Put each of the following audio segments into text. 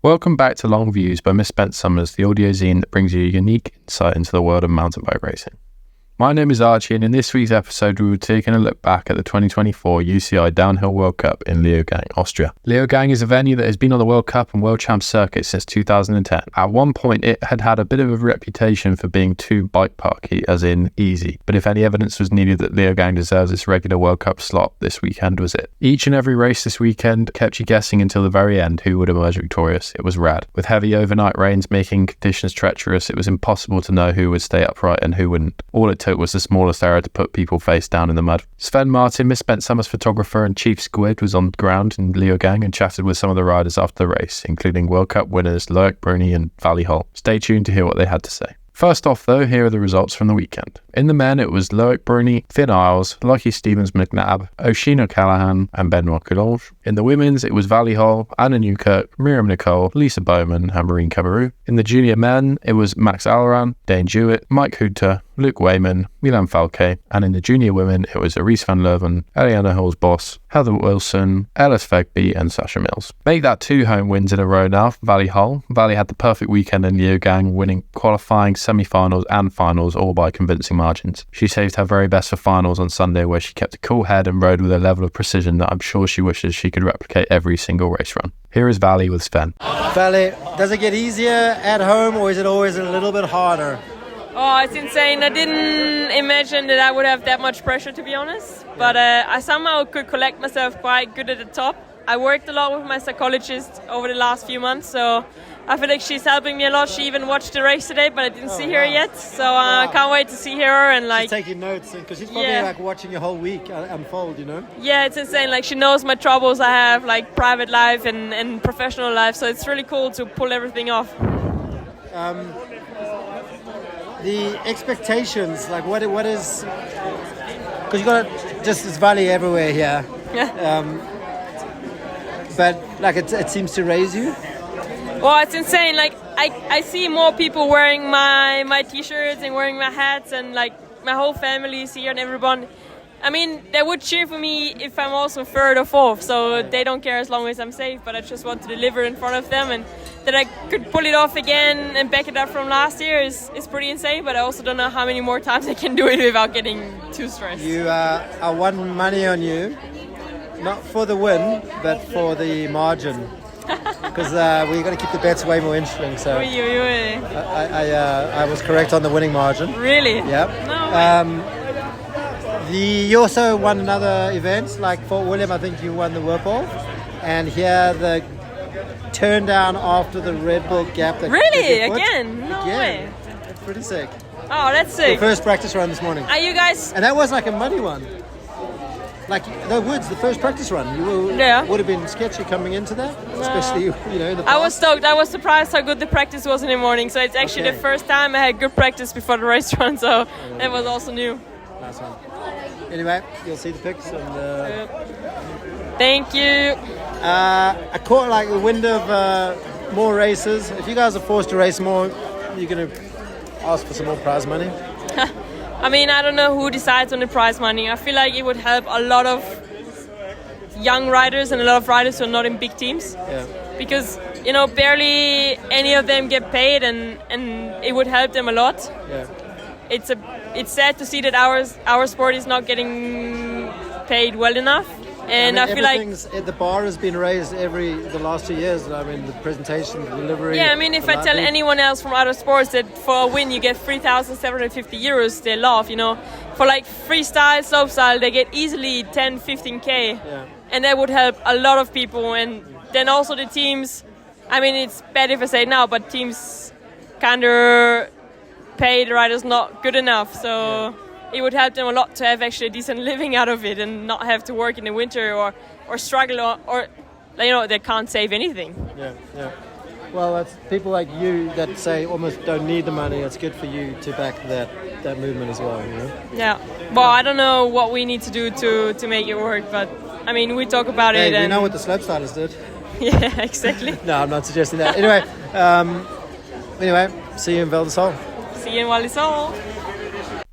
Welcome back to Long Views by Misspent Summers, the audio zine that brings you a unique insight into the world of mountain bike racing. My name is Archie, and in this week's episode we were taking a look back at the 2024 UCI Downhill World Cup in Leogang, Austria. Leogang is a venue that has been on the World Cup and World Champ circuit since 2010. At one point it had a bit of a reputation for being too bike parky, as in easy, but if any evidence was needed that Leogang deserves its regular World Cup slot, this weekend was it. Each and every race this weekend kept you guessing until the very end who would emerge victorious. It was rad. With heavy overnight rains making conditions treacherous, it was impossible to know who would stay upright and who wouldn't. All it took was the smallest error to put people face down in the mud. Sven Martin, Misspent Summers photographer and chief squid, was on ground in Leogang and chatted with some of the riders after the race, including World Cup winners Loïc, Bruni and Vali Höll. Stay tuned to hear what they had to say. First off though, here are the results from the weekend. In the men, it was Loïc, Bruni, Finn Iles, Lachie, Stevens-McNab, Oisin O'Callaghan and Benoit Coulange. In the women's, it was Vali Höll, Anna Newkirk, Miriam Nicole, Lisa Baumann and Marine Cabarrou. In the junior men, it was Max Alran, Dane Jewett, Mike Hutter, Luke Wayman, Milan Falke, and in the junior women, it was Erice van Leuven, Eliana Hulsbos, Heather Wilson, Ellis Fegby, and Sasha Mills. Make that 2 home wins in a row now for Vali Höll. Vali had the perfect weekend in Leogang, winning qualifying, semi-finals and finals, all by convincing margins. She saved her very best for finals on Sunday, where she kept a cool head and rode with a level of precision that I'm sure she wishes she could replicate every single race run. Here is Vali with Sven. Vali, does it get easier at home or is it always a little bit harder? Oh, it's insane. I didn't imagine that I would have that much pressure, to be honest. But I somehow could collect myself quite good at the top. I worked a lot with my psychologist over the last few months, so I feel like she's helping me a lot. She even watched the race today, but I didn't see her yet. So I can't wait to see her and she's taking notes because she's probably like watching your whole week unfold, you know? Yeah, it's insane. Like she knows my troubles I have, like private life and professional life. So it's really cool to pull everything off. The expectations, like what is, because you got just this Vali everywhere here. But like it seems to raise you. Well, it's insane. Like I see more people wearing my t-shirts and wearing my hats, and like my whole family is here and everyone. I mean, they would cheer for me if I'm also 3rd or 4th, so they don't care as long as I'm safe, but I just want to deliver in front of them, and that I could pull it off again and back it up from last year is pretty insane, but I also don't know how many more times I can do it without getting too stressed. I won money on you, not for the win, but for the margin. Because we're going to keep the bets way more interesting. So I was correct on the winning margin. Really? Yep. No. You also won another event, like Fort William. I think you won the Whirlpool, and here the turn down after the Red Bull gap. Really? Again? No way. That's pretty sick. Oh, that's sick. The first practice run this morning. Are you guys? And that was like a muddy one. Like the woods, the first practice run, you would have been sketchy coming into that, especially in the past. I was stoked. I was surprised how good the practice was in the morning. So it's actually the first time I had good practice before the race run. So that was also new. Nice one. Anyway, you'll see the pics and. Thank you. I caught like the wind of more races. If you guys are forced to race more, you're gonna ask for some more prize money. I mean, I don't know who decides on the prize money. I feel like it would help a lot of young riders and a lot of riders who are not in big teams. Yeah. Because, barely any of them get paid and it would help them a lot. Yeah. It's sad to see that our sport is not getting paid well enough. And I feel like the bar has been raised the last 2 years. I mean, the presentation, the delivery. Yeah, I mean, if I tell anyone else from other sports that for a win you get 3,750 euros, they laugh. For like freestyle, slopestyle, they get easily 10, 15k, and that would help a lot of people. And then also the teams. I mean, it's bad if I say it now, but teams kind of pay the riders not good enough. So. Yeah. It would help them a lot to have actually a decent living out of it and not have to work in the winter or struggle or they can't save anything. Yeah. Well, that's people like you that say almost don't need the money. It's good for you to back that movement as well. Yeah. Well, I don't know what we need to do to make it work, but I mean, we talk about it. We know what the slopestylers did. Yeah, exactly. No, I'm not suggesting that. Anyway, see you in Val di Sole. See you in Val di Sole.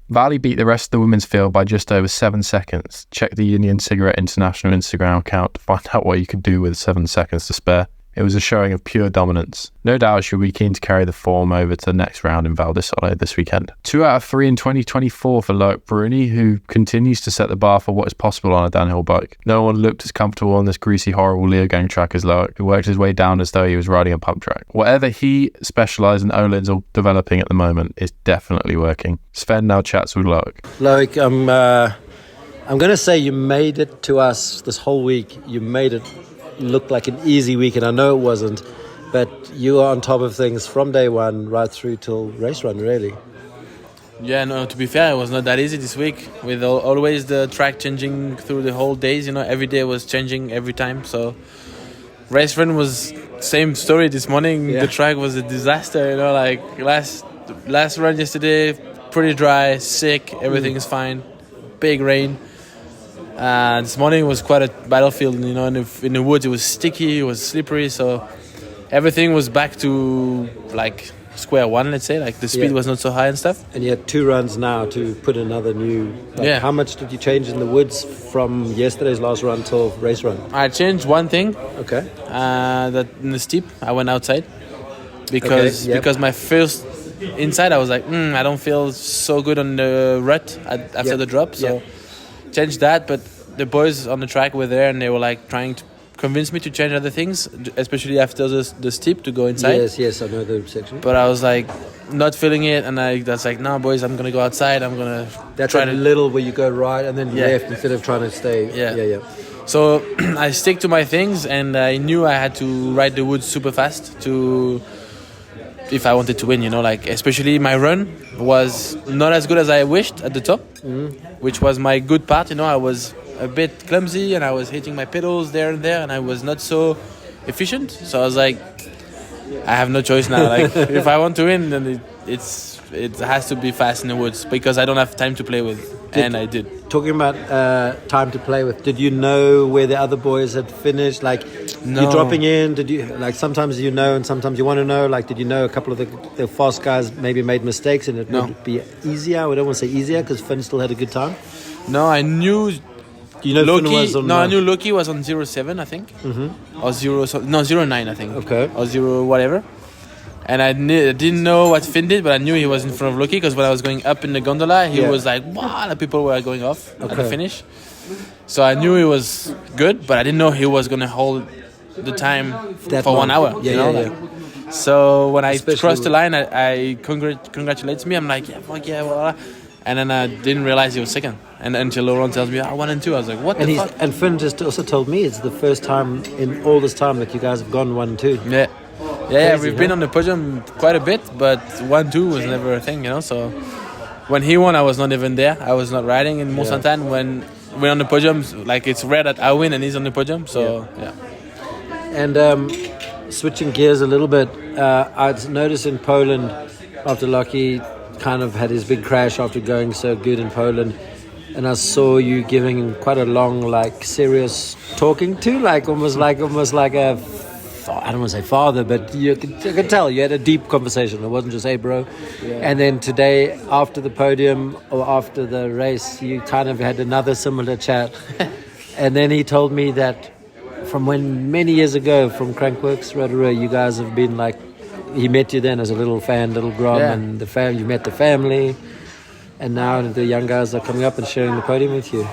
Vali beat the rest of the women's field by just over 7 seconds. Check the Union Cigarette International Instagram account to find out what you can do with 7 seconds to spare. It was a showing of pure dominance. No doubt she'll be keen to carry the form over to the next round in Val di Sole this weekend. 2 out of 3 in 2024 for Loïc Bruni, who continues to set the bar for what is possible on a downhill bike. No one looked as comfortable on this greasy, horrible Leogang track as Loïc, who worked his way down as though he was riding a pump track. Whatever he, Specialized and Olin's are developing at the moment is definitely working. Sven now chats with Loïc. Loïc, I'm going to say you made it to us this whole week. You made it look like an easy week, and I know it wasn't, but you are on top of things from day one right through till race run, really. Yeah, no, to be fair, it was not that easy this week, with always the track changing through the whole days, every day was changing every time, so race run was same story this morning. The track was a disaster, like last run yesterday, pretty dry, sick, everything is fine, big rain. This morning was quite a battlefield, in the woods it was sticky, it was slippery, so everything was back to like square one, let's say, like the speed was not so high and stuff. And you had 2 runs now to put another new, how much did you change in the woods from yesterday's last run till race run? I changed one thing. Okay. That in the steep, I went outside because my first inside I was like, I don't feel so good on the rut after the drop, so changed that. But the boys on the track were there and they were like trying to convince me to change other things, especially after the steep to go inside. Yes, I know the section. But I was like not feeling it, and that's like, no, boys, I'm gonna go outside. I'm gonna try a little where you go right and then left instead of trying to stay. Yeah. So I stick to my things, and I knew I had to ride the woods super fast if I wanted to win. Like especially my run was not as good as I wished at the top, which was my good part. I was a bit clumsy and I was hitting my pedals there and there, and I was not so efficient. So I was like, I have no choice now. Like if I want to win, then it has to be fast in the woods because I don't have time to play with. And I did. Talking about time to play with, did you know where the other boys had finished? Like, no. You're dropping in, did you, like, sometimes you know and sometimes you want to know, like, did you know a couple of the fast guys maybe made mistakes and it would be easier? I don't want to say easier because Finn still had a good time. No, I knew... Loki, was on... I knew Loki was on 0.7, I think. Or 0.9, I think. Okay. Or 0 whatever. And I didn't know what Finn did, but I knew he was in front of Loki because when I was going up in the gondola, he was like, wow, the people were going off at the finish. So I knew he was good, but I didn't know he was going to hold the time for 1 hour. So when I crossed the line, I congratulates me. I'm like, fuck yeah, blah. And then I didn't realize he was second. And until Laurent tells me, 1 and 2, I was like, what the fuck? And Finn just also told me it's the first time in all this time that you guys have gone 1 and 2. Yeah. Crazy, we've been on the podium quite a bit, but 1-2 was never a thing, So when he won, I was not even there. I was not riding in Mont-Saint-Anne. When we're on the podium, like it's rare that I win and he's on the podium. So And switching gears a little bit, I'd noticed in Poland after Lachie kind of had his big crash after going so good in Poland, and I saw you giving quite a long, like serious talking to, like almost like a. I don't want to say father, but you could tell you had a deep conversation. It wasn't just, hey, bro. Yeah. And then today, after the podium or after the race, you kind of had another similar chat. And then he told me that from when many years ago, from Crankworks Rotorua, you guys have been like, he met you then as a little fan, little Grom, and you met the family. And now the young guys are coming up and sharing the podium with you.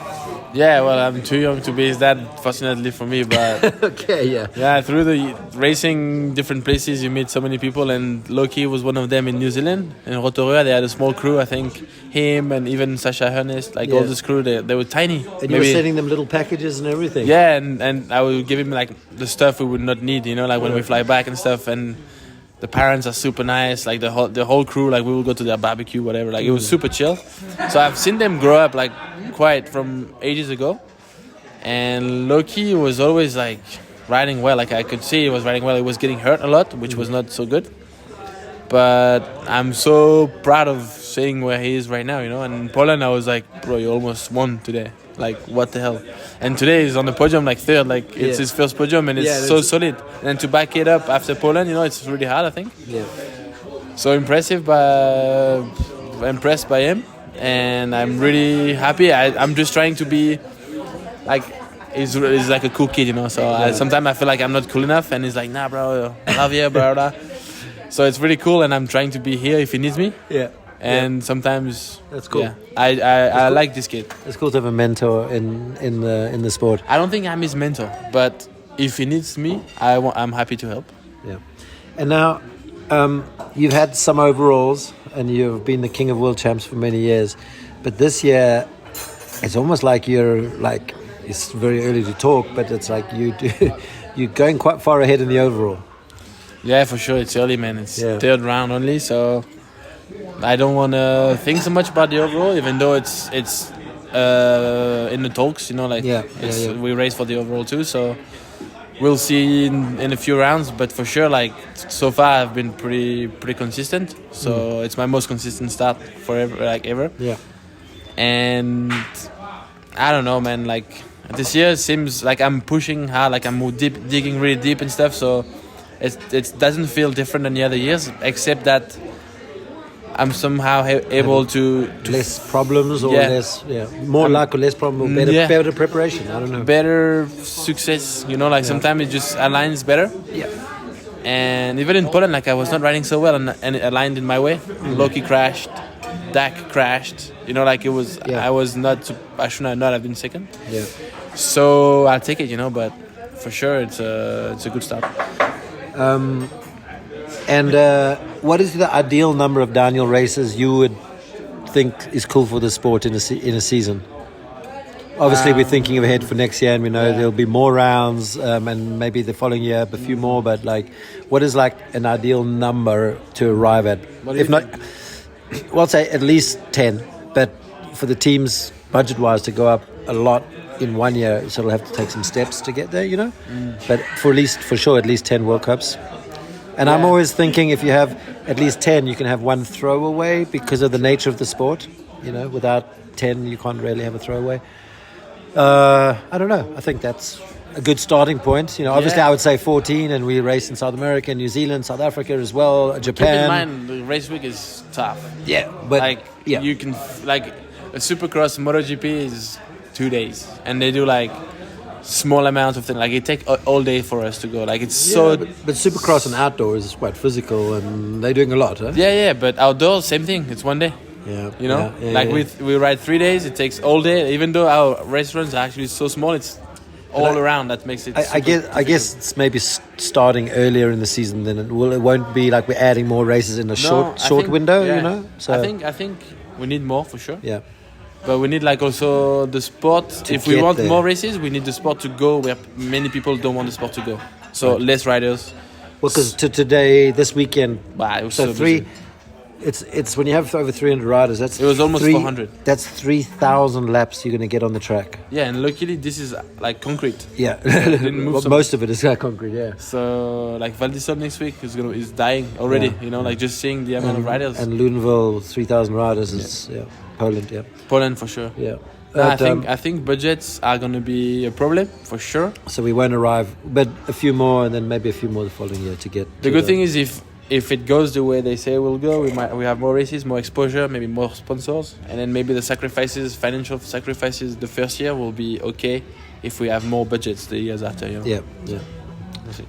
Yeah, well, I'm too young to be his dad, fortunately for me, but... Okay, Yeah, through the racing, different places, you meet so many people, and Loki was one of them in New Zealand. In Rotorua, they had a small crew, I think, him and even Sasha Ernest, all this crew, they were tiny. And you were sending them little packages and everything? Yeah, and I would give him, like, the stuff we would not need, like when we fly back and stuff, and... The parents are super nice, like the whole crew, like we will go to their barbecue, whatever, like it was super chill. So I've seen them grow up like quite from ages ago. And Loki was always like riding well, like I could see he was riding well. He was getting hurt a lot, which was not so good. But I'm so proud of seeing where he is right now, And in Poland I was like, bro, you almost won today. Like, what the hell? And today he's on the podium, like third, like it's his first podium and it's so solid. And to back it up after Poland, it's really hard, I think. Yeah. So impressed by him, and I'm really happy. I'm just trying to be, like, he's like a cool kid, you know. So sometimes I feel like I'm not cool enough, and he's like, nah, bro, I love you, blah, blah. So it's really cool, and I'm trying to be here if he needs me. Yeah. And sometimes that's cool. Yeah, I cool. like this kid. It's cool to have a mentor in the sport. I don't think I'm his mentor, but if he needs me, I'm happy to help. Yeah. And now you've had some overalls, and you've been the king of world champs for many years, but this year it's almost like it's very early to talk, but it's like you're going quite far ahead in the overall. Yeah, for sure. It's early, man. It's third round only, so I don't want to think so much about the overall, even though it's in the talks, you know, like we race for the overall too, so we'll see in a few rounds, but for sure, like so far I've been pretty consistent, so it's my most consistent start forever, like ever. Yeah. And I don't know, man, like this year it seems like I'm pushing hard, like I'm digging really deep and stuff, so it doesn't feel different than the other years, except that I'm somehow able to less problems or more luck or less problem or better preparation. I don't know. Better success, you know, like sometimes it just aligns better. Yeah. And even in Poland, like I was not riding so well and it aligned in my way. Loki crashed, Dak crashed. You know, like it was. I should not have been second. Yeah. So I'll take it, you know, but for sure it's a good start. And what is the ideal number of downhill races you would think is cool for the sport in a season? Obviously, we're thinking ahead for next year, and we know there'll be more rounds, and maybe the following year a few more. But like, what is like an ideal number to arrive at? If not, well, say at least 10. But for the teams, budget-wise, to go up a lot in 1 year, so it'll have to take some steps to get there, you know. But for sure, at least 10 World Cups. And I'm always thinking if you have at least 10, you can have one throwaway because of the nature of the sport. You know, without 10, you can't really have a throwaway. I don't know. I think that's a good starting point. You know, obviously I would say 14, and we race in South America, New Zealand, South Africa as well, Japan. Keep in mind, the race week is tough. Yeah, but like you can like a Supercross MotoGP is 2 days, and they do like small amount of things. Like it takes all day for us to go. Like it's but Supercross and outdoor is quite physical, and they're doing a lot, huh? Yeah. But outdoors, same thing. It's 1 day. Yeah. You know, we ride 3 days. It takes all day. Even though our race runs are actually so small, it's all around. That makes it. I guess it's maybe starting earlier in the season. Then it won't be like we're adding more races in a short window. You know. So I think we need more for sure. Yeah. But we need like also the sport. If we want more races, we need the sport to go where many people don't want the sport to go. So less riders. Well, because this weekend, it was so three. It's when you have over 300 riders. It was almost 400. That's 3,000 laps you're going to get on the track. Yeah, and luckily this is like concrete. Yeah, most of it is concrete. Yeah. So like Vali Höll next week is dying already. Yeah. You know, like just seeing the amount of riders. And Leuven, 3,000 riders is Poland. Yeah. Poland for sure. Yeah. I think budgets are going to be a problem for sure. So we won't arrive, but a few more, and then maybe a few more the following year to get. The good thing is if it goes the way they say it will go, we have more races, more exposure, maybe more sponsors, and then maybe the financial sacrifices the first year will be okay if we have more budgets the years after. You know? Yeah. We'll see.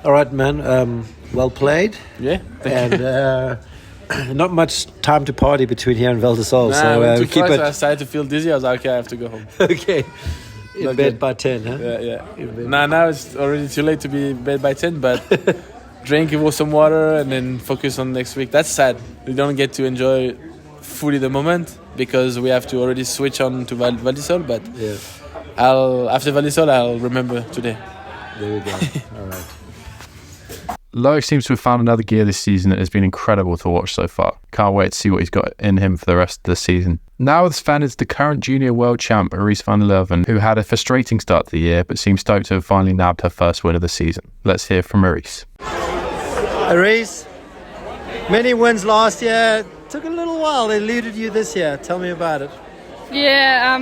All right, man. Well played. Yeah. Not much time to party between here and Val di Sole, so keep it. I started to feel dizzy. I was like, okay, I have to go home. Okay. In bed by 10, huh? Yeah. Now it's already too late to be in bed by 10, but drink some water and then focus on next week. That's sad. We don't get to enjoy fully the moment because we have to already switch on to Val di Sole, but after Val di Sole, I'll remember today. There we go. All right. Loïc seems to have found another gear this season that has been incredible to watch so far. Can't wait to see what he's got in him for the rest of the season. Now with Sven is the current junior world champ Erice van Leuven, who had a frustrating start to the year but seems stoked to have finally nabbed her first win of the season. Let's hear from Erice. Erice, many wins last year. Took a little while. They eluded you this year. Tell me about it. Yeah,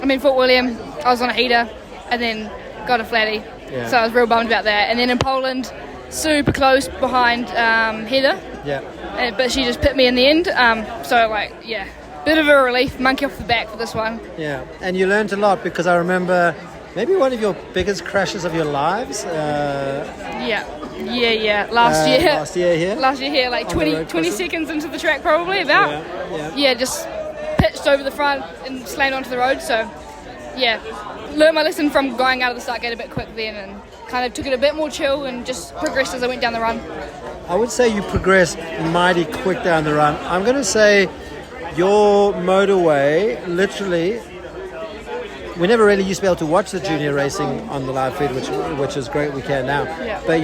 I mean, Fort William, I was on a heater and then got a flatty. Yeah. So I was real bummed about that. And then in Poland, super close behind Heather. Yeah. But she just put me in the end. Bit of a relief, monkey off the back for this one. Yeah, and you learned a lot because I remember maybe one of your biggest crashes of your lives. Yeah. Last year here, like 20 seconds into the track probably about. Yeah, just pitched over the front and slammed onto the road. So, yeah, learned my lesson from going out of the start gate a bit quick then and kind of took it a bit more chill and just progressed as I went down the run. I would say you progressed mighty quick down the run. I'm going to say your motorway, literally, we never really used to be able to watch the junior racing on the live feed, which is great we can now. Yeah. But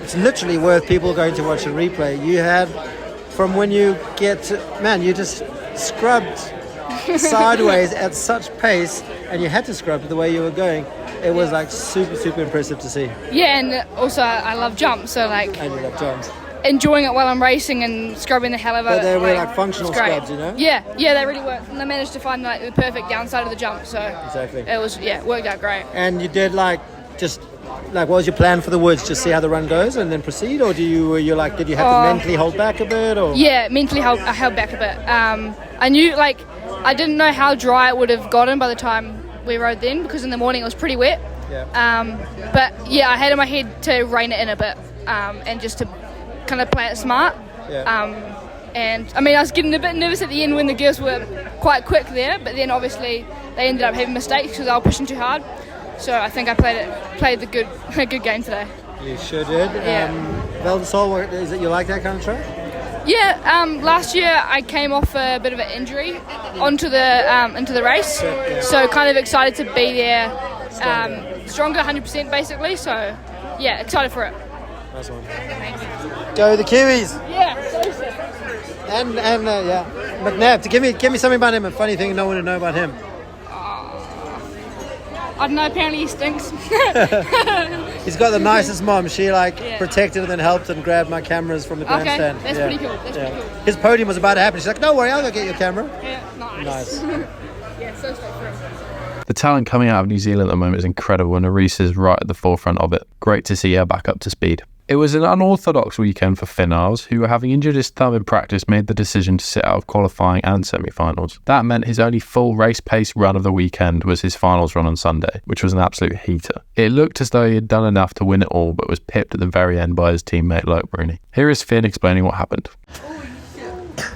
it's literally worth people going to watch a replay. You had, from when you get to, man, you just scrubbed sideways at such pace, and you had to scrub the way you were going. It was like super, super impressive to see. Yeah, and also I love jumps, so like... And you love jumps. Enjoying it while I'm racing and scrubbing the hell out of it. But they were like functional scrubs, you know? Yeah, they really worked. And I managed to find like the perfect downside of the jump, so... Exactly. It worked out great. And you did what was your plan for the woods? Just see how the run goes and then proceed? Or did you have to mentally hold back a bit? Or? Yeah, mentally I held back a bit. I knew, like, I didn't know how dry it would have gotten by the time we rode then, because in the morning it was pretty wet. Yeah. But yeah, I had in my head to rein it in a bit and just to kind of play it smart. Yeah. And I mean, I was getting a bit nervous at the end when the girls were quite quick there, but then obviously they ended up having mistakes because they were pushing too hard. So I think I played a good game today. You sure did. Yeah. Val di Sole, is it you like that kind of track? Yeah. Last year I came off a bit of an injury into the race, so kind of excited to be there, stronger 100% basically. So yeah, excited for it. Nice one. Go the Kiwis. Yeah. And McNab. Give me something about him. A funny thing no one would know about him. I don't know, apparently he stinks. He's got the nicest mom. She protected and then helped and grabbed my cameras from the grandstand. Okay, that's pretty cool. That's pretty cool. His podium was about to happen. She's like, "Don't worry, I'll go get your camera." Yeah, nice. Yeah, so straight through. The talent coming out of New Zealand at the moment is incredible, and Erice is right at the forefront of it. Great to see her back up to speed. It was an unorthodox weekend for Finn Iles, who, having injured his thumb in practice, made the decision to sit out of qualifying and semi-finals. That meant his only full race-pace run of the weekend was his finals run on Sunday, which was an absolute heater. It looked as though he had done enough to win it all, but was pipped at the very end by his teammate Loïc Bruni. Here is Finn explaining what happened.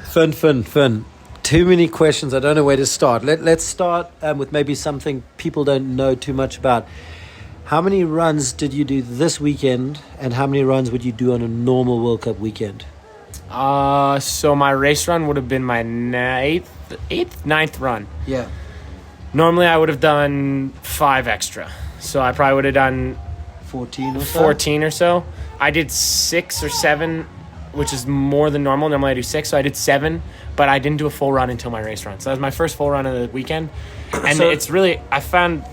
Finn. Too many questions. I don't know where to start. Let's start with maybe something people don't know too much about. How many runs did you do this weekend, and how many runs would you do on a normal World Cup weekend? So my race run would have been my ninth run. Yeah. Normally I would have done 5 extra. So I probably would have done 14 or so. 14 or so. I did 6 or 7, which is more than normal. Normally I do 6, so I did 7, but I didn't do a full run until my race run. So that was my first full run of the weekend. And I found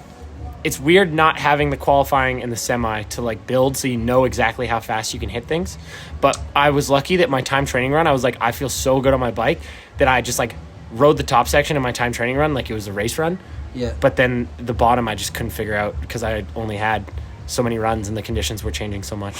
it's weird not having the qualifying and the semi to like build so you know exactly how fast you can hit things. But I was lucky that my time training run, I was like, I feel so good on my bike that I just like rode the top section of my time training run like it was a race run. Yeah. But then the bottom I just couldn't figure out because I only had so many runs and the conditions were changing so much.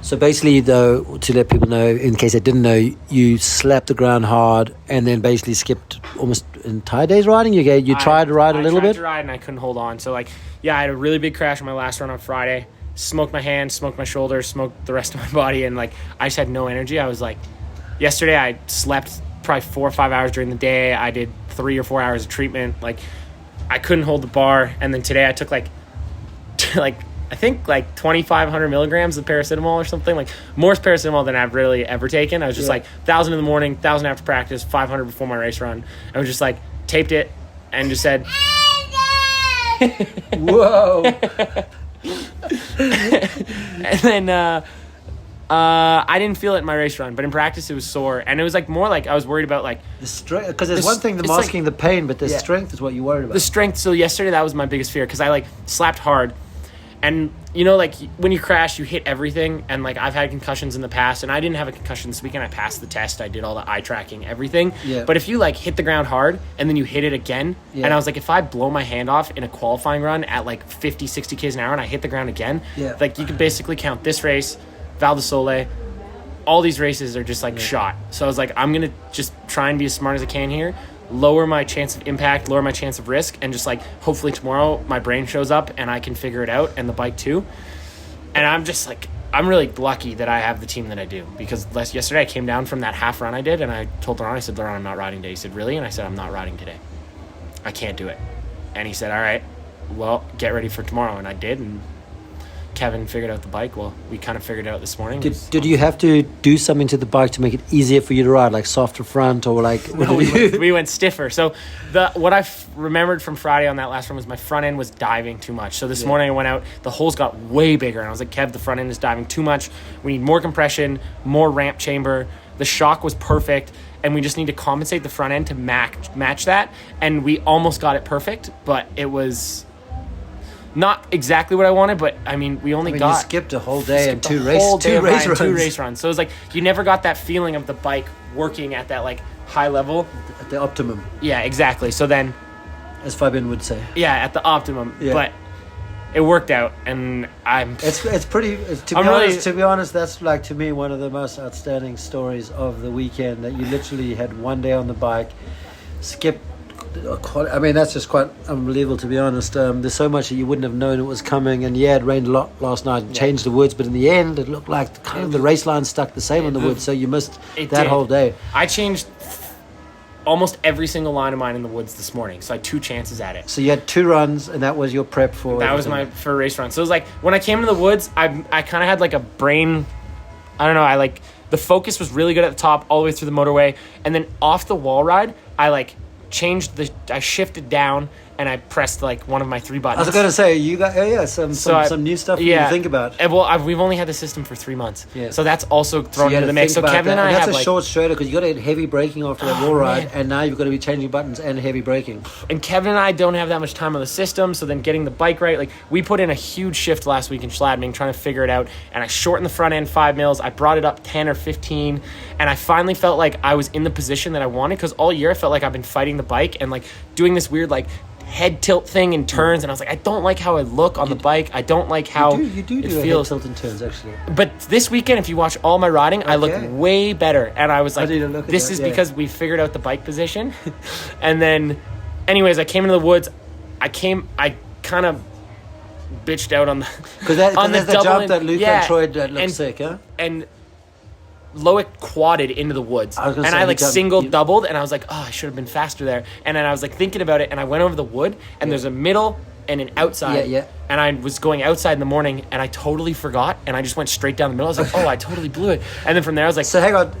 So basically, though, to let people know, in case they didn't know, you slapped the ground hard and then basically skipped almost entire day's riding. You tried to ride a little bit? I tried to ride and I couldn't hold on. So like, yeah, I had a really big crash on my last run on Friday. Smoked my hand, smoked my shoulder, smoked the rest of my body, and like I just had no energy. I was like, yesterday I slept probably 4 or 5 hours during the day. I did 3 or 4 hours of treatment. Like I couldn't hold the bar, and then today I took like I think like 2,500 milligrams of paracetamol or something, like more paracetamol than I've really ever taken. I was just like 1,000 in the morning, 1,000 after practice, 500 before my race run. I was just like taped it and just said, whoa. And then I didn't feel it in my race run, but in practice it was sore, and it was like more like I was worried about like the strength, because there's one thing masking the pain, but the strength is what you worried about. The strength. So yesterday that was my biggest fear because I like slapped hard. And, you know, like, when you crash, you hit everything. And, like, I've had concussions in the past. And I didn't have a concussion this weekend. I passed the test. I did all the eye tracking, everything. Yeah. But if you, like, hit the ground hard and then you hit it again. Yeah. And I was like, if I blow my hand off in a qualifying run at, like, 50, 60 k's an hour and I hit the ground again. Yeah. Like, you could basically count this race, Val di Sole. All these races are just, like, shot. So I was like, I'm going to just try and be as smart as I can here. lower my chance of impact, lower my chance of risk, and just like hopefully tomorrow my brain shows up and I can figure it out, and the bike too. And I'm just like, I'm really lucky that I have the team that I do, because yesterday I came down from that half run I did, and I told Laurent, I said, Laurent, I'm not riding today. He said, really? And I said, I'm not riding today. I can't do it. And he said, all right, well, get ready for tomorrow. And I did, and Kevin figured out the bike. Well, we kind of figured it out this morning. Did you have to do something to the bike to make it easier for you to ride, like softer front or like? No, we went stiffer. So what I remembered from Friday on that last run was my front end was diving too much. So this morning I went out, the holes got way bigger, and I was like, Kev, the front end is diving too much. We need more compression, more ramp chamber. The shock was perfect, and we just need to compensate the front end to match that. And we almost got it perfect, but it was not exactly what I wanted, but I mean, you skipped a whole day and two race runs. So it was like, you never got that feeling of the bike working at that like high level. At the optimum. Yeah, exactly. So then, as Fabian would say. Yeah, at the optimum. Yeah. But it worked out, and to be honest, that's like, to me, one of the most outstanding stories of the weekend, that you literally had one day on the bike, skipped. I mean, that's just quite unbelievable, to be honest. There's so much that you wouldn't have known it was coming, and it rained a lot last night, changed the woods, but in the end it looked like kind of the race line stuck the same on the woods, so you missed that whole day. I changed almost every single line of mine in the woods this morning, so I had 2 chances at it. So you had 2 runs, and that was your prep for that everything. was my for a race run. So it was like, when I came into the woods, I kind of had like a brain, I don't know, I like, the focus was really good at the top all the way through the motorway, and then off the wall ride I shifted down and I pressed like one of my 3 buttons. I was going to say, you got some new stuff you think about. Well, we've only had the system for 3 months, so that's also thrown into the mix. So Kevin and I have that's a short straighter, because you got to hit heavy braking after that wall ride, and now you've got to be changing buttons and heavy braking. And Kevin and I don't have that much time on the system, so then getting the bike right, like we put in a huge shift last week in Schladming trying to figure it out, and I shortened the front end 5 mils. I brought it up 10 or 15, and I finally felt like I was in the position that I wanted, because all year I felt like I've been fighting the bike and like doing this weird like head tilt thing in turns, and I was like, I don't like how I look on the bike. I don't like how you do it feels. Head tilt in turns, actually. But this weekend, if you watch all my riding, I look way better, and I was like, this is because we figured out the bike position. And then, anyways, I came into the woods. I kind of bitched out on the because there's the jump that Luke and Troy looked sick, huh? And Loïc quadded into the woods, and I like doubled, and I was like, oh, I should have been faster there. And then I was like thinking about it, and I went over the wood, and there's a middle and an outside, and I was going outside in the morning, and I totally forgot, and I just went straight down the middle. I was like, oh, I totally blew it. And then from there I was like, so hang on,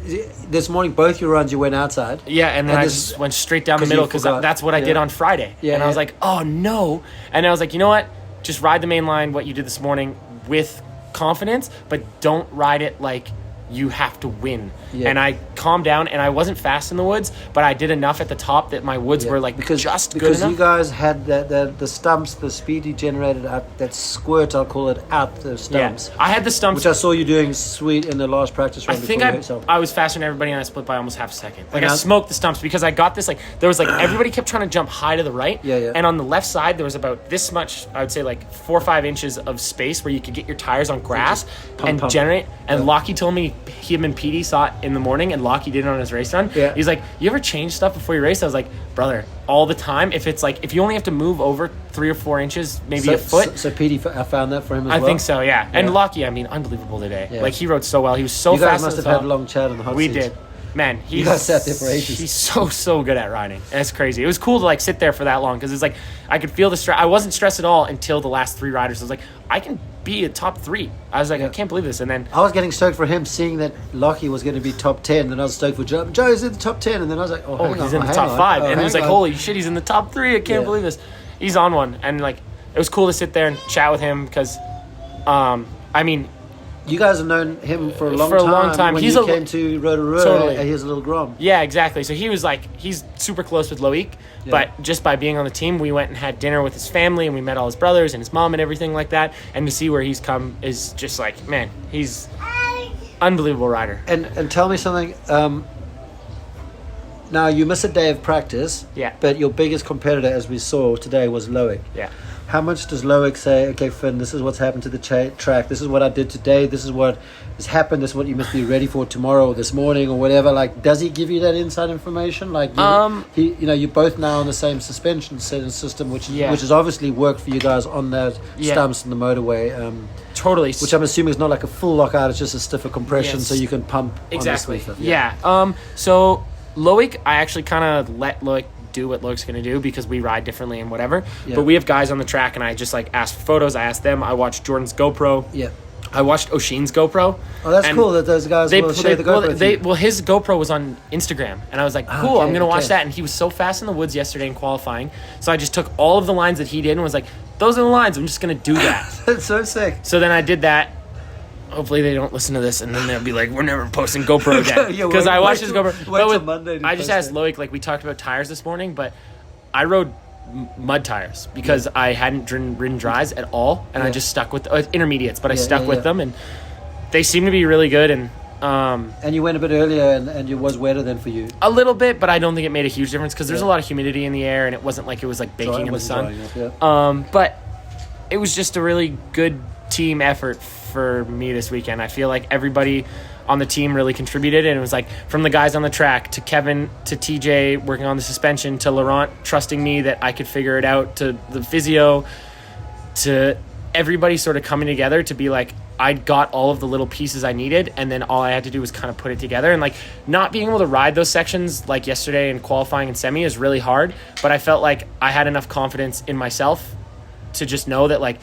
this morning both your runs you went outside, and then I just went straight down the middle, because that's what I did on Friday, and I was like, oh no. And I was like, you know what, just ride the main line, what you did this morning, with confidence, but don't ride it like you have to win. And I calmed down, and I wasn't fast in the woods, but I did enough at the top that my woods were like good enough. Because you guys had the stumps, the speed you generated out, that squirt, I'll call it, out the stumps. I had the stumps, which I saw you doing sweet in the last practice run. I think I was faster than everybody, and I split by almost half a second. Like, I smoked the stumps, because I got this, like, there was like everybody kept trying to jump high to the right, and on the left side there was about this much, I would say like 4 or 5 inches of space where you could get your tires on grass and generate. And Lachie told me, him and Petey saw it in the morning, and Lachie did it on his race run. He's like, you ever change stuff before you race? I was like, brother, all the time. If it's like, if you only have to move over 3 or 4 inches, maybe a foot. So Petey found that for him as well? I think so, yeah. And Lachie, I mean, unbelievable today. Like, he rode so well. He was so fast. You guys must have had a long chat on the hot seat. We did. Man, you guys sat there for ages. He's so good at riding. And it's crazy. It was cool to like sit there for that long, because it's like I could feel the stress. I wasn't stressed at all until the last 3 riders. I was like, I can be a top 3. I was like, I can't believe this. And then I was getting stoked for him, seeing that Lachie was going to be top 10. Then I was stoked for Joe. Joe's in the top 10, and then I was like, he's in the top 5. And he was like, holy shit, he's in the top 3. I can't believe this. He's on one. And like, it was cool to sit there and chat with him, because, I mean, you guys have known him for a long time. When he came to Rotorua, he was a little grom. Yeah, exactly. So he was like, he's super close with Loïc, but just by being on the team, we went and had dinner with his family, and we met all his brothers and his mom and everything like that. And to see where he's come is just like, man, he's unbelievable rider. And tell me something. Now, you miss a day of practice, but your biggest competitor, as we saw today, was Loïc. Yeah. how much does Loïc say, okay, Finn, this is what's happened to the track, this is what I did today, this is what has happened, this is what you must be ready for tomorrow or this morning or whatever? Like, does he give you that inside information? Like, you're both now on the same suspension system, which has obviously worked for you guys on those stumps in the motorway. Totally. Which I'm assuming is not like a full lockout, it's just a stiffer compression so you can pump exactly. on the stuff. So Loïc, I actually kind of let Loïc do what Loic's going to do because we ride differently and whatever. Yeah. But we have guys on the track, and I just like asked for photos. I asked them. I watched Jordan's GoPro. Yeah. I watched O'Sheen's GoPro. Oh, that's cool that those guys will share the GoPro. His GoPro was on Instagram, and I was like, cool, I'm going to watch that. And he was so fast in the woods yesterday in qualifying. So I just took all of the lines that he did and was like, those are the lines. I'm just going to do that. That's so sick. So then I did that. Hopefully they don't listen to this, and then they'll be like, we're never posting GoPro again. Because I watched his GoPro. Wait till Monday I just asked Loïc, like we talked about tires this morning, but I rode mud tires because I hadn't ridden dries at all, and I just stuck with intermediates, but I stuck with them, and they seem to be really good. And you went a bit earlier, and it was wetter than for you. A little bit, but I don't think it made a huge difference because there's a lot of humidity in the air, and it wasn't like it was like baking in the sun. But it was just a really good team effort for me this weekend. I feel like everybody on the team really contributed, and it was like from the guys on the track to Kevin to TJ working on the suspension to Laurent trusting me that I could figure it out to the physio to everybody sort of coming together to be like I got all of the little pieces I needed, and then all I had to do was kind of put it together. And like not being able to ride those sections like yesterday in qualifying and semi is really hard, but I felt like I had enough confidence in myself to just know that like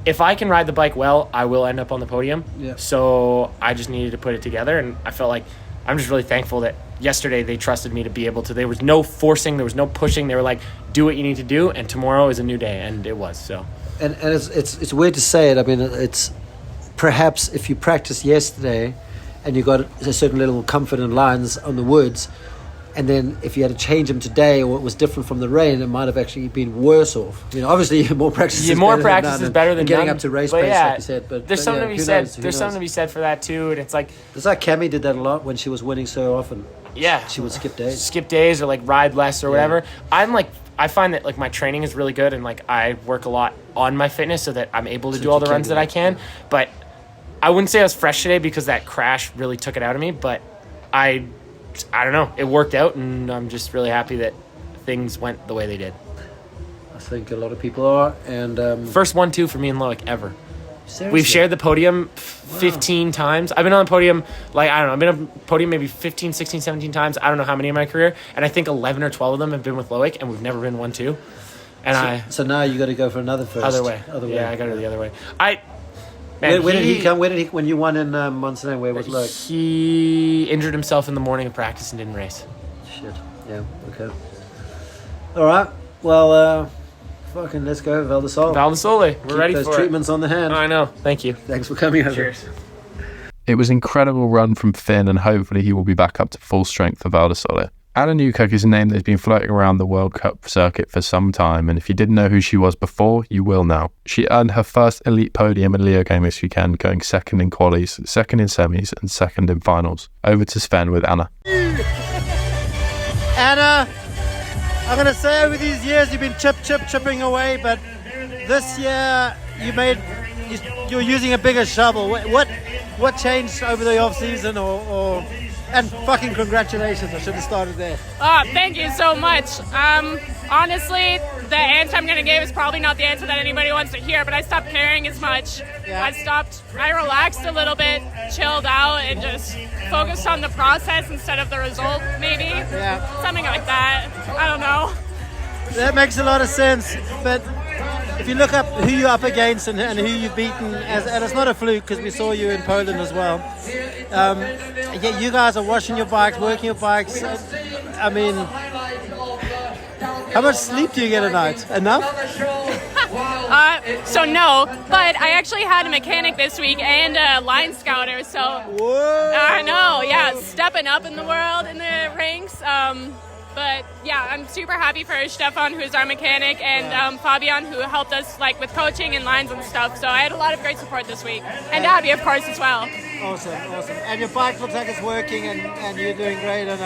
if I can ride the bike well, I will end up on the podium. Yeah. So I just needed to put it together, and I felt like I'm just really thankful that yesterday they trusted me to be able to. There was no forcing, there was no pushing. They were like, "Do what you need to do," and tomorrow is a new day, and it was. So. And it's weird to say it. I mean, it's perhaps if you practiced yesterday, and you got a certain little comfort in lines on the woods. And then if you had to change them today or it was different from the rain, it might have actually been worse off. You know, obviously more practice is better than getting up to race pace, like you said. But there's something to be said. There's something to be said for that too. And it's like Cammy did that a lot when she was winning so often. Yeah, she would skip days or like ride less or whatever. I find that like my training is really good and like I work a lot on my fitness so that I'm able to do all the runs that I can. But I wouldn't say I was fresh today because that crash really took it out of me. But I don't know. It worked out, and I'm just really happy that things went the way they did. I think a lot of people are. And first 1-2 for me and Loïc ever. Seriously? We've shared the podium 15 times. I've been on the podium, I've been on the podium maybe 15, 16, 17 times. I don't know how many in my career. And I think 11 or 12 of them have been with Loïc, and we've never been 1-2. And so now you got to go for another first. Other way. Yeah, I got to go the other way. Where did he come? When you won in Montserrat? Where was Loïc? He injured himself in the morning of practice and didn't race. Shit. Yeah. Okay. All right. Well, fucking let's go, Val di Sole. Val di Sole. We're ready for it. Those treatments on the hand. I know. Thank you. Thanks for coming over. Cheers. It was an incredible run from Finn, and hopefully he will be back up to full strength for Val di Sole. Anna Newkirk is a name that's been floating around the World Cup circuit for some time, and if you didn't know who she was before, you will now. She earned her first elite podium at Leogang this weekend, going second in qualies, second in semis, and second in finals. Over to Sven with Anna. Anna, I'm going to say over these years you've been chipping away, but this year you're using a bigger shovel. What changed over the off season or and fucking congratulations, I should have started there. Oh, thank you so much. Honestly, the answer I'm going to give is probably not the answer that anybody wants to hear, but I stopped caring as much. Yeah. I relaxed a little bit, chilled out, and just focused on the process instead of the result, maybe. Yeah. Something like that. I don't know. That makes a lot of sense, but if you look up who you're up against and who you've beaten, and it's not a fluke because we saw you in Poland as well. Yeah, you guys are washing your bikes, working your bikes. I mean, how much sleep do you get a night? Enough? So no, but I actually had a mechanic this week and a line scouter, so whoa. I know, yeah, stepping up in the world in the ranks. But yeah, I'm super happy for Stefan, who's our mechanic, and Fabian, who helped us with coaching and lines and stuff. So I had a lot of great support this week, and Abby, of course, as well. Awesome. And your bike looks like it's working, and you're doing great. And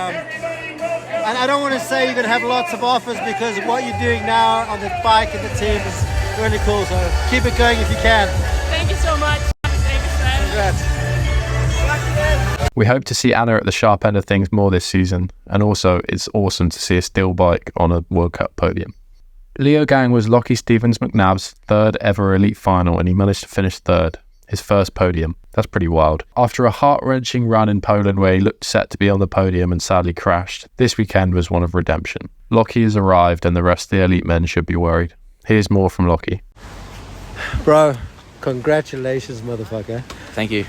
I don't want to say you're going to have lots of offers because what you're doing now on the bike and the team is Really cool. So keep it going if you can. Thank you so much. Thank you, Sven. Congrats. We hope to see Anna at the sharp end of things more this season, and also it's awesome to see a steel bike on a World Cup podium. Leogang was Lachie Stevens-McNab's third ever elite final, and he managed to finish third, his first podium. That's pretty wild. After a heart-wrenching run in Poland where he looked set to be on the podium and sadly crashed, this weekend was one of redemption. Lachie has arrived and the rest of the elite men should be worried. Here's more from Lachie. Bro, congratulations, motherfucker. Thank you.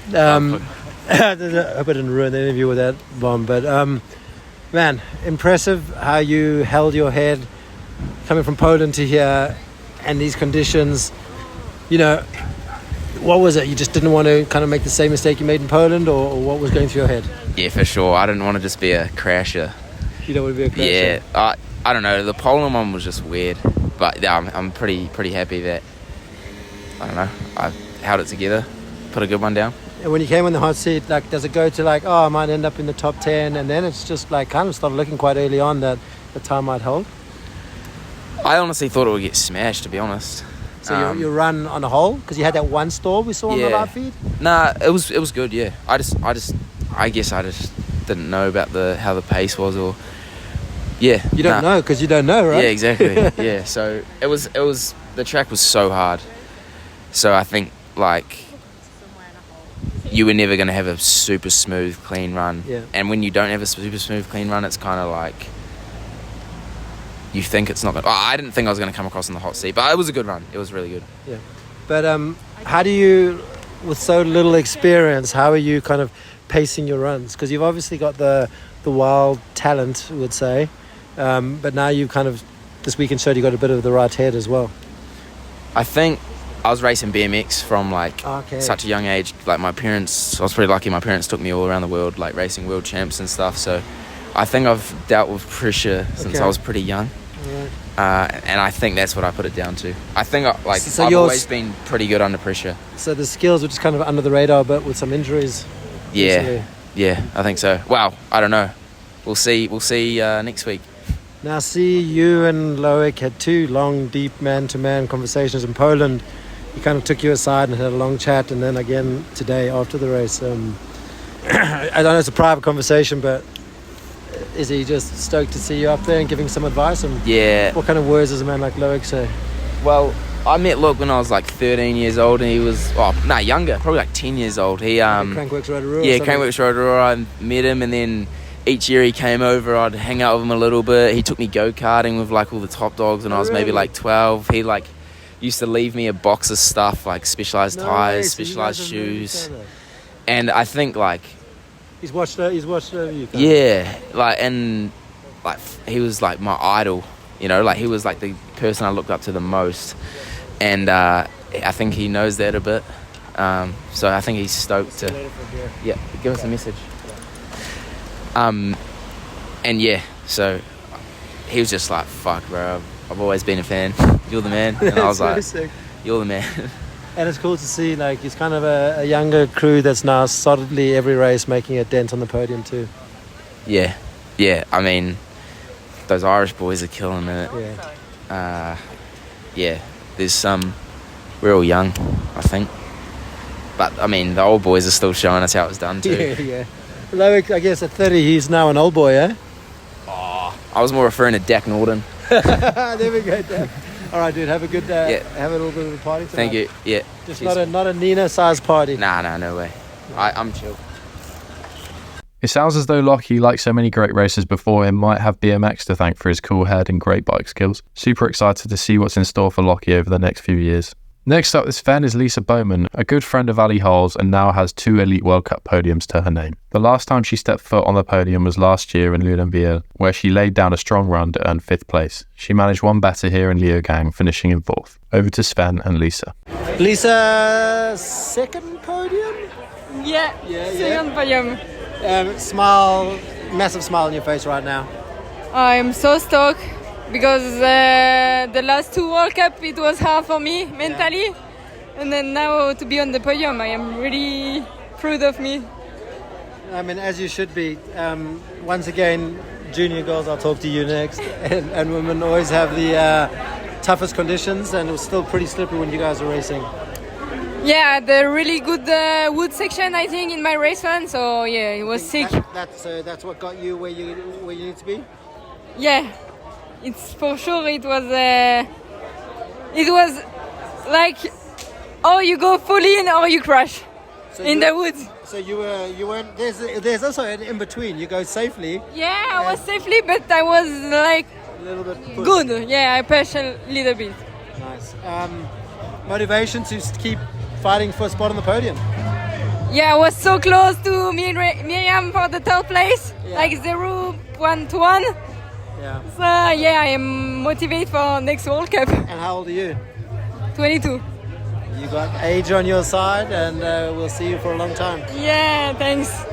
I hope I didn't ruin the interview with that bomb, but man, impressive how you held your head coming from Poland to here and these conditions. You know, what was it? You just didn't want to kind of make the same mistake you made in Poland, or what was going through your head? Yeah, for sure. I didn't want to just be a crasher. You don't want to be a crasher? Yeah, I don't know. The Poland one was just weird, but yeah, I'm pretty happy that, I don't know, I held it together, put a good one down. And when you came on the hot seat, like, does it go to like, oh, I might end up in the top 10, and then it's just like kind of started looking quite early on that the time might hold? I honestly thought it would get smashed, to be honest. So you run on a hole because you had that one stall we saw on the live feed. Nah, it was good. Yeah, I guess I just didn't know about how the pace was, or yeah. You don't know because you don't know, right? Yeah, exactly. Yeah, so it was the track was so hard. So I think like you were never going to have a super smooth, clean run. Yeah. And when you don't have a super smooth, clean run, it's kind of like you think it's not going to... I didn't think I was going to come across in the hot seat, but it was a good run. It was really good. Yeah. But how do you, with so little experience, how are you kind of pacing your runs? Because you've obviously got the wild talent, I would say, but now you've kind of, this weekend showed you got a bit of the right head as well. I think I was racing BMX from like such a young age. Like my parents, I was pretty lucky. My parents took me all around the world, like racing world champs and stuff. So I think I've dealt with pressure since I was pretty young. Right. And I think that's what I put it down to. I think I've always been pretty good under pressure. So the skills were just kind of under the radar, but with some injuries. Yeah, I think so. Well, I don't know. We'll see next week. Now, see, you and Loïc had 2 long, deep man-to-man conversations in Poland. He kind of took you aside and had a long chat, and then again today after the race. I know it's a private conversation, but is he just stoked to see you up there and giving some advice? And what kind of words does a man like Loïc say? Well, I met Loïc when I was like 13 years old, and he was younger, probably like 10 years old. He Crankworks Rotorua. Yeah, Crankworks Rotorua. I met him, and then each year he came over, I'd hang out with him a little bit. He took me go-karting with like all the top dogs when I was maybe like 12. He like used to leave me a box of stuff like specialized tires, specialized shoes, and I think like he's watched over you. Yeah, he was like my idol, you know, like he was like the person I looked up to the most, and I think he knows that a bit. So I think he's stoked to give us a message. And yeah, so he was just like, fuck, bro, I've always been a fan. You're the man. And I was like, sick. You're the man. And it's cool to see, like, he's kind of a younger crew that's now solidly every race making a dent on the podium too. Yeah. I mean, those Irish boys are killing it. Yeah. There's some... We're all young, I think. But, I mean, the old boys are still showing us how it's done too. Yeah. Loïc, I guess at 30, he's now an old boy, eh? Oh, I was more referring to Dak Norden. There we go, Dak. All right, dude, have a good have a little bit of a party tonight. Thank you. Yeah. Just not a Nina-sized party. Nah, no way. I'm chill. It sounds as though Lachie, like so many great racers before him, might have BMX to thank for his cool head and great bike skills. Super excited to see what's in store for Lachie over the next few years. Next up this Sven is Lisa Baumann, a good friend of Vali Höll's and now has 2 Elite World Cup podiums to her name. The last time she stepped foot on the podium was last year in Leuven, where she laid down a strong run to earn 5th place. She managed one better here in Leogang, finishing in 4th. Over to Sven and Lisa. Lisa, 2nd podium? Yeah. 2nd podium. Massive smile on your face right now. I'm so stoked. Because the last 2 World Cup, it was hard for me mentally. And then now to be on the podium, I am really proud of me. I mean, as you should be. Once again, junior girls, I'll talk to you next. And women always have the toughest conditions, and it was still pretty slippery when you guys were racing. Yeah, the really good wood section, I think, in my race run. So yeah, it was sick. That's what got you where you need to be. Yeah, it's for sure. It was like, oh, you go full in or you crash in the woods. So you weren't. There's also an in between. You go safely. Yeah, I was safely, but I was like a little bit good. Yeah, I pushed a little bit. Nice. Motivation to keep fighting for a spot on the podium. Yeah, I was so close to Miriam for the third place, like 0.1 to 1. Yeah. So yeah, I am motivated for next World Cup. And how old are you? 22. You got age on your side, and we'll see you for a long time. Yeah, thanks.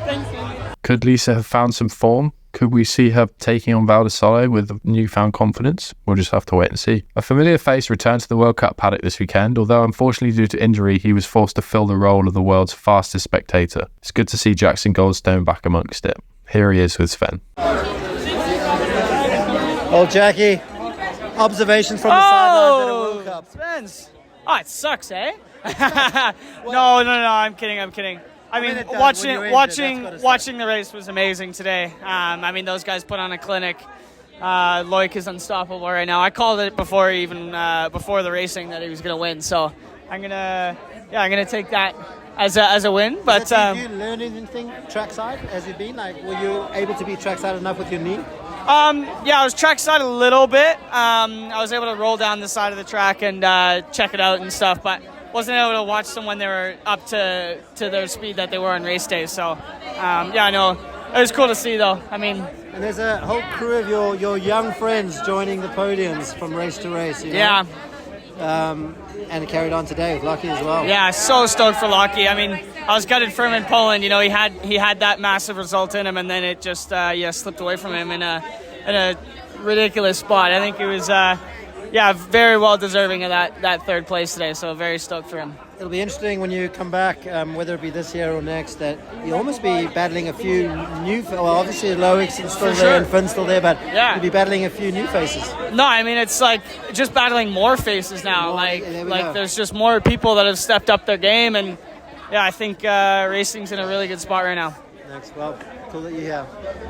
Could Lisa have found some form? Could we see her taking on Val di Sole with newfound confidence? We'll just have to wait and see. A familiar face returned to the World Cup paddock this weekend, although unfortunately due to injury, he was forced to fill the role of the world's fastest spectator. It's good to see Jackson Goldstone back amongst it. Here he is with Sven. Old Jackie, observations from the sidelines at a World Cup. Sven's. Oh, it sucks, eh? No, I'm kidding. I mean, watching the race was amazing today. I mean, those guys put on a clinic. Loïc is unstoppable right now. I called it before the racing that he was going to win. So I'm gonna take that as a win. But did you learn anything trackside as you've been? Like, were you able to be trackside enough with your knee? Yeah, I was trackside a little bit. I was able to roll down the side of the track and check it out and stuff, but wasn't able to watch them when they were up to their speed that they were on race day. So, yeah, no, it was cool to see though. I mean, and there's a whole crew of your young friends joining the podiums from race to race. You know? Yeah. And it carried on today with Lachie as well. Yeah, so stoked for Lachie. I mean, I was gutted for him in Poland. You know, he had that massive result in him, and then it just slipped away from him in a ridiculous spot. I think it was very well deserving of that third place today. So very stoked for him. It'll be interesting when you come back, whether it be this year or next, that you'll almost be battling a few new. Well, obviously Loïc's still there and Finn's still there, but you'll be battling a few new faces. No, I mean it's like just battling more faces now. There's just more people that have stepped up their game, and yeah, I think racing's in a really good spot right now. Thanks. Well, cool that you're here.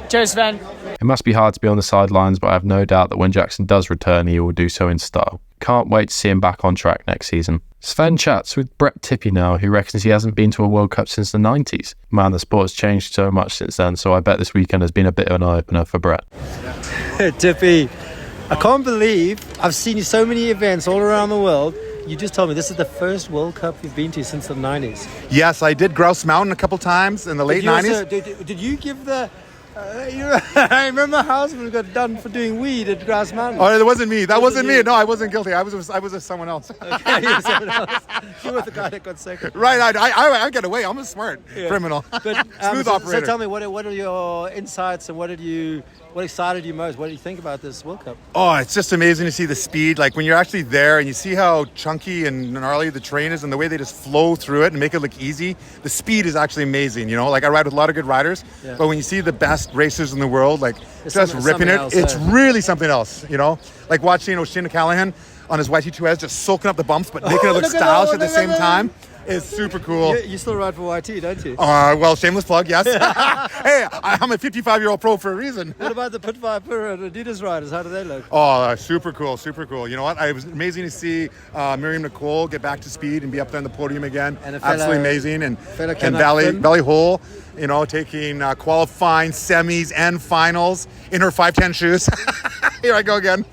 Cheers, Sven. It must be hard to be on the sidelines, but I have no doubt that when Jackson does return, he will do so in style. Can't wait to see him back on track next season. Sven chats with Brett Tippie now, who reckons he hasn't been to a World Cup since the 90s. Man, the sport's changed so much since then, so I bet this weekend has been a bit of an eye-opener for Brett. Tippie, I can't believe I've seen you so many events all around the world. You just told me this is the first World Cup you've been to since the 90s. Yes, I did Grouse Mountain a couple times in the late 90s. Did you give the... I remember my husband got done for doing weed at Grouse Mountain. Oh, that wasn't me. That wasn't me. No, I wasn't guilty. I was someone else. Okay, you were someone else. You were the guy that got sick. Right, I got away. I'm a smart criminal. But, smooth operator. So tell me, what are your insights and what excited you most? What do you think about this World Cup? Oh, it's just amazing to see the speed. Like when you're actually there and you see how chunky and gnarly the terrain is and the way they just flow through it and make it look easy. The speed is actually amazing. You know, like I ride with a lot of good riders, but when you see the best racers in the world, like it's just ripping it, it's really something else. You know, like watching Shane Callahan on his YT2S just soaking up the bumps but making it look stylish at the same time. It's super cool. You still ride for YT, don't you? Well, shameless plug, yes. Hey, I'm a 55-year-old pro for a reason. What about the Pit Viper and Adidas riders? How do they look? Oh, super cool, super cool. You know what? It was amazing to see Miriam Nicole get back to speed and be up there on the podium again. And absolutely amazing. And Vali Höll, you know, taking qualifying semis and finals in her 5'10" shoes. Here I go again.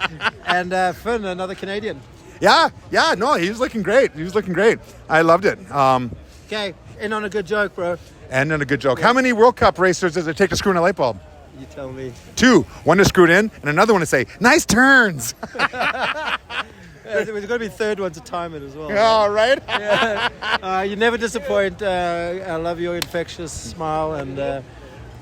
And Finn, another Canadian. Yeah, no, he was looking great. I loved it. Okay, end on a good joke, bro. End on a good joke. Yeah. How many World Cup racers does it take to screw in a light bulb? You tell me. 2. One to screw it in, and another one to say, nice turns. There's got to be a third one to time it as well. All right. Yeah. You never disappoint. I love your infectious smile and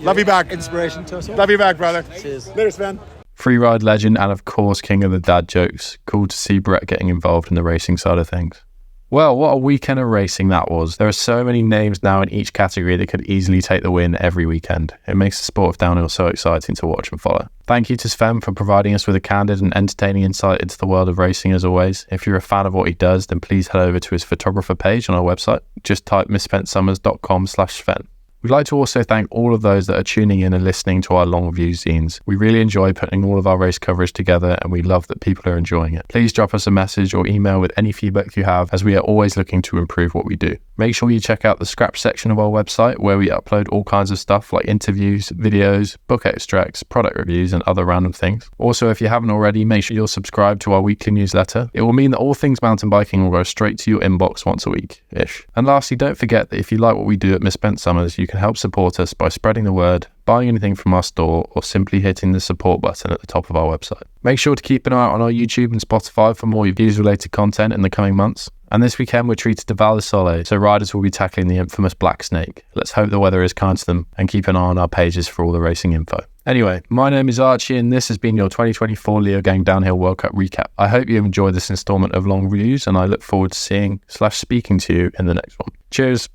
love you back. Inspiration to us all. Love you back, brother. Cheers. Later, Sven. Freeride legend and of course king of the dad jokes. Cool to see Brett getting involved in the racing side of things. Well, what a weekend of racing that was. There are so many names now in each category that could easily take the win every weekend. It makes the sport of downhill so exciting to watch and follow. Thank you to Sven for providing us with a candid and entertaining insight into the world of racing as always. If you're a fan of what he does, then please head over to his photographer page on our website. Just type misspentsummers.com/Sven. We'd like to also thank all of those that are tuning in and listening to our long view zines. We really enjoy putting all of our race coverage together and we love that people are enjoying it. Please drop us a message or email with any feedback you have, as we are always looking to improve what we do. Make sure you check out the scratch section of our website where we upload all kinds of stuff like interviews, videos, book extracts, product reviews and other random things. Also, if you haven't already, make sure you'll subscribe to our weekly newsletter. It will mean that all things mountain biking will go straight to your inbox once a week-ish. And lastly, don't forget that if you like what we do at Misspent Summers, you can help support us by spreading the word, buying anything from our store, or simply hitting the support button at the top of our website. Make sure to keep an eye out on our YouTube and Spotify for more views-related content in the coming months. And this weekend we're treated to Vali Höll, so riders will be tackling the infamous Black Snake. Let's hope the weather is kind to them and keep an eye on our pages for all the racing info. Anyway, my name is Archie and this has been your 2024 Leogang Downhill World Cup recap. I hope you enjoyed this instalment of long reviews and I look forward to seeing/speaking to you in the next one. Cheers!